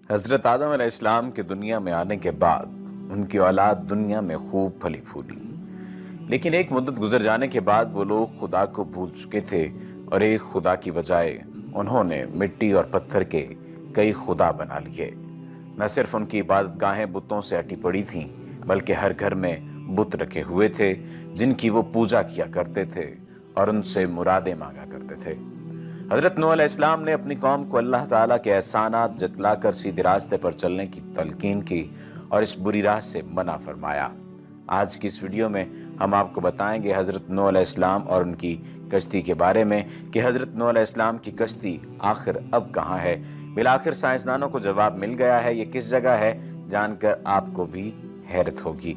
حضرت آدم علیہ السلام کے دنیا میں آنے کے بعد ان کی اولاد دنیا میں خوب پھلی پھولی، لیکن ایک مدت گزر جانے کے بعد وہ لوگ خدا کو بھول چکے تھے اور ایک خدا کی بجائے انہوں نے مٹی اور پتھر کے کئی خدا بنا لیے۔ نہ صرف ان کی عبادت گاہیں بتوں سے اٹی پڑی تھیں، بلکہ ہر گھر میں بت رکھے ہوئے تھے جن کی وہ پوجا کیا کرتے تھے اور ان سے مرادیں مانگا کرتے تھے۔ حضرت نوح علیہ السلام نے اپنی قوم کو اللہ تعالیٰ کے احسانات جتلا کر سیدھے راستے پر چلنے کی تلقین کی اور اس بری راہ سے منع فرمایا۔ آج کی اس ویڈیو میں ہم آپ کو بتائیں گے حضرت نوح علیہ السلام اور ان کی کشتی کے بارے میں کہ حضرت نوح علیہ السلام کی کشتی آخر اب کہاں ہے۔ بالآخر سائنسدانوں کو جواب مل گیا ہے، یہ کس جگہ ہے، جان کر آپ کو بھی حیرت ہوگی۔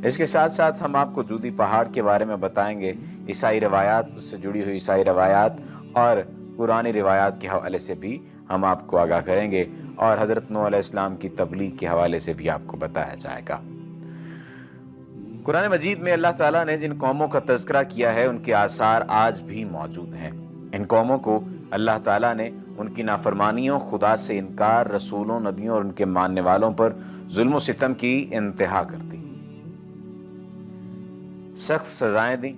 اس کے ساتھ ساتھ ہم آپ کو جودی پہاڑ کے بارے میں بتائیں گے، عیسائی روایات، اس سے جڑی ہوئی عیسائی روایات اور قرآنی روایات کے حوالے سے بھی ہم آپ کو آگاہ کریں گے، اور حضرت نوح علیہ السلام کی تبلیغ کے حوالے سے بھی آپ کو بتایا جائے گا۔ قرآن مجید میں اللہ تعالیٰ نے جن قوموں کا تذکرہ کیا ہے ان کے آثار آج بھی موجود ہیں۔ ان قوموں کو اللہ تعالیٰ نے ان کی نافرمانیوں، خدا سے انکار، رسولوں، نبیوں اور ان کے ماننے والوں پر ظلم و ستم کی انتہا کر دی، سخت سزائیں دیں،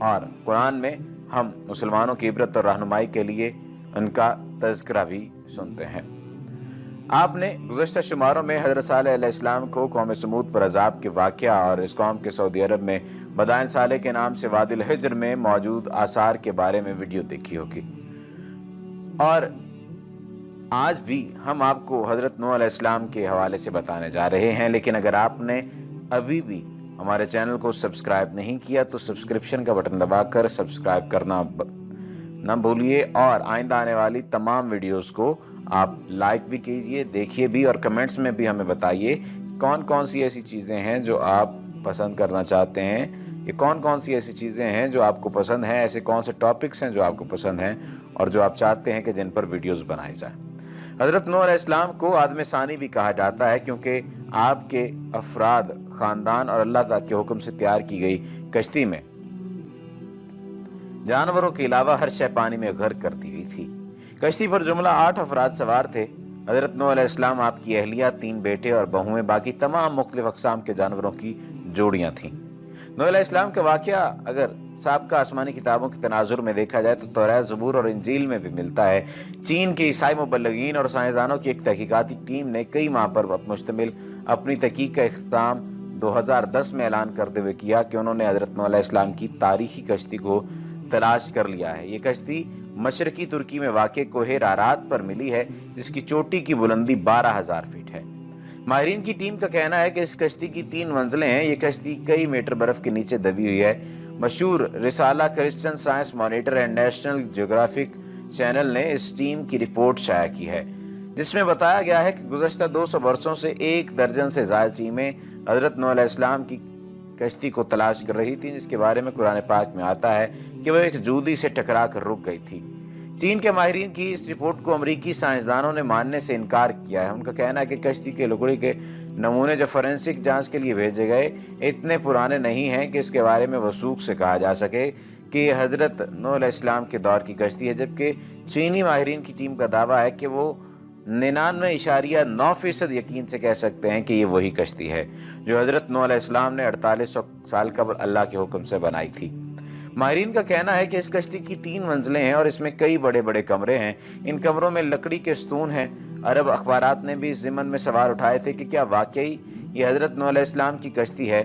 اور قرآن میں ہم مسلمانوں کی عبرت اور رہنمائی کے لیے ان کا تذکرہ بھی سنتے ہیں۔ آپ نے گزشتہ شماروں میں حضرت صالح علیہ السلام کو قوم سمود پر عذاب کے واقعہ اور اس قوم کے سعودی عرب میں مدائن صالح کے نام سے وادی الحجر میں موجود آثار کے بارے میں ویڈیو دیکھی ہوگی، اور آج بھی ہم آپ کو حضرت نوح علیہ السلام کے حوالے سے بتانے جا رہے ہیں۔ لیکن اگر آپ نے ابھی بھی ہمارے چینل کو سبسکرائب نہیں کیا تو سبسکرپشن کا بٹن دبا کر سبسکرائب کرنا نہ بھولیے، اور آئندہ آنے والی تمام ویڈیوز کو آپ لائک بھی کیجئے، دیکھیے بھی، اور کمنٹس میں بھی ہمیں بتائیے کون کون سی ایسی چیزیں ہیں جو آپ پسند کرنا چاہتے ہیں، یہ کون کون سی ایسی چیزیں ہیں جو آپ کو پسند ہیں، ایسے کون سے ٹاپکس ہیں جو آپ کو پسند ہیں اور جو آپ چاہتے ہیں کہ جن پر ویڈیوز بنائی جائیں۔ حضرت نوح علیہ السلام کو آدم ثانی بھی کہا جاتا ہے کیونکہ آپ کے افراد، خاندان اور اللہ تعالیٰ کے حکم سے تیار کی گئی کشتی میں جانوروں کے علاوہ ہر شے پانی میں غرق کر دی گئی تھی۔ کشتی پر جملہ 8 افراد سوار تھے۔ حضرت نوح علیہ السلام، آپ کی اہلیہ، 3 بیٹے اور بہویں، باقی تمام مختلف اقسام کے جانوروں کی جوڑیاں تھیں۔ نوح علیہ السلام کا واقعہ اگر سابقہ آسمانی کتابوں کے تناظر میں دیکھا جائے تو توریت، زبور اور انجیل میں بھی ملتا ہے۔ چین کے عیسائی مبلغین اور سائنسدانوں کی ایک تحقیقاتی ٹیم نے کئی ماہ پر مشتمل اپنی تحقیق کا اختتام 2010 میں اعلان کرتے ہوئے کیا کہ انہوں نے حضرت نوح علیہ السلام کی تاریخی کشتی کو تلاش کر لیا ہے۔ یہ کشتی مشرقی ترکی میں واقع کوہ رارات پر ملی ہے، جس کی چوٹی کی بلندی 12,000 فٹ ہے۔ ماہرین کی ٹیم کا کہنا ہے کہ اس کشتی کی 3 منزلیں ہیں۔ یہ کشتی کئی میٹر برف کے نیچے دبی ہوئی ہے۔ مشہور رسالہ، Christian science monitor and national geographic channel نے اس ٹیم کی رپورٹ شائع کی ہے، جس میں بتایا گیا ہے کہ گزشتہ 200 برسوں سے 1 درجن سے زائد ٹیمیں حضرت نوح علیہ السلام کی کشتی کو تلاش کر رہی تھی، جس کے بارے میں قرآن پاک میں آتا ہے کہ وہ ایک جودی سے ٹکرا کر رک گئی تھی۔ چین کے ماہرین کی اس رپورٹ کو امریکی سائنسدانوں نے ماننے سے انکار کیا ہے۔ ان کا کہنا ہے کہ کشتی کے لکڑی کے نمونے جو فورینسک جانچ کے لیے بھیجے گئے اتنے پرانے نہیں ہیں کہ اس کے بارے میں وثوق سے کہا جا سکے کہ یہ حضرت نوح علیہ السلام کے دور کی کشتی ہے، جبکہ چینی ماہرین کی ٹیم کا دعویٰ ہے کہ وہ 99.9% یقین سے کہہ سکتے ہیں کہ یہ وہی کشتی ہے جو حضرت نوح علیہ السلام نے 4800 سال قبل اللہ کے حکم سے بنائی تھی۔ ماہرین کا کہنا ہے کہ اس کشتی کی 3 منزلیں ہیں اور اس میں کئی بڑے بڑے کمرے ہیں۔ ان کمروں میں لکڑی کے ستون ہیں۔ عرب اخبارات نے بھی اس ضمن میں سوال اٹھائے تھے کہ کیا واقعی یہ حضرت نوح علیہ السلام کی کشتی ہے۔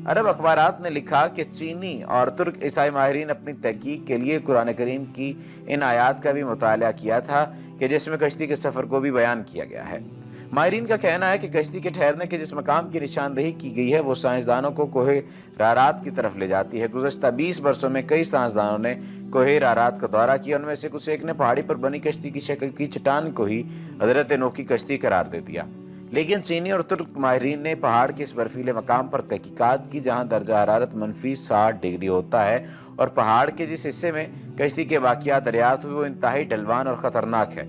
عرب اخبارات نے لکھا کہ چینی اور ترک عیسائی ماہرین اپنی تحقیق کے لیے قرآن کریم کی ان آیات کا بھی مطالعہ کیا تھا کہ جس میں کشتی کے سفر کو بھی بیان کیا گیا ہے۔ ماہرین کا کہنا ہے کہ کشتی کے ٹھہرنے کے جس مقام کی نشاندہی کی گئی ہے وہ سائنسدانوں کو کوہ رارات کی طرف لے جاتی ہے۔ گزشتہ 20 برسوں میں کئی سائنسدانوں نے کوہ رارات کا دورہ کیا، ان میں سے کچھ ایک نے پہاڑی پر بنی کشتی کی شکل کی چٹان کو ہی حضرت نوح کی کشتی قرار دے دیا۔ لیکن چینی اور ترک ماہرین نے پہاڑ کے اس برفیلے مقام پر تحقیقات کی جہاں درجہ حرارت -60 ڈگری ہوتا ہے، اور پہاڑ کے جس حصے میں کشتی کے واقعات دریافت ہوئے وہ انتہائی ڈھلوان اور خطرناک ہے۔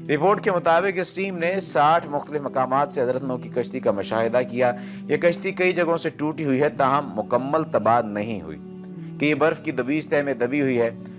رپورٹ کے مطابق اس ٹیم نے 60 مختلف مقامات سے حضرت نوح کی کشتی کا مشاہدہ کیا۔ یہ کشتی کئی جگہوں سے ٹوٹی ہوئی ہے، تاہم مکمل تباہ نہیں ہوئی کہ یہ برف کی دبیش تہ میں دبی ہوئی ہے۔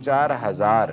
4000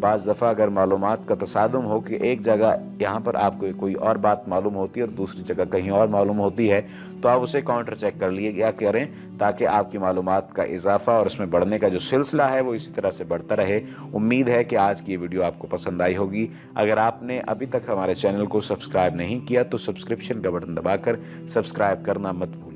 بعض دفعہ اگر معلومات کا تصادم ہو کہ ایک جگہ یہاں پر آپ کو کوئی اور بات معلوم ہوتی ہے اور دوسری جگہ کہیں اور معلوم ہوتی ہے تو آپ اسے کاؤنٹر چیک کر لیے کیا کریں تاکہ آپ کی معلومات کا اضافہ اور اس میں بڑھنے کا جو سلسلہ ہے وہ اسی طرح سے بڑھتا رہے۔ امید ہے کہ آج کی یہ ویڈیو آپ کو پسند آئی ہوگی۔ اگر آپ نے ابھی تک ہمارے چینل کو سبسکرائب نہیں کیا تو سبسکرپشن کا بٹن دبا کر سبسکرائب کرنا مت بھولیں۔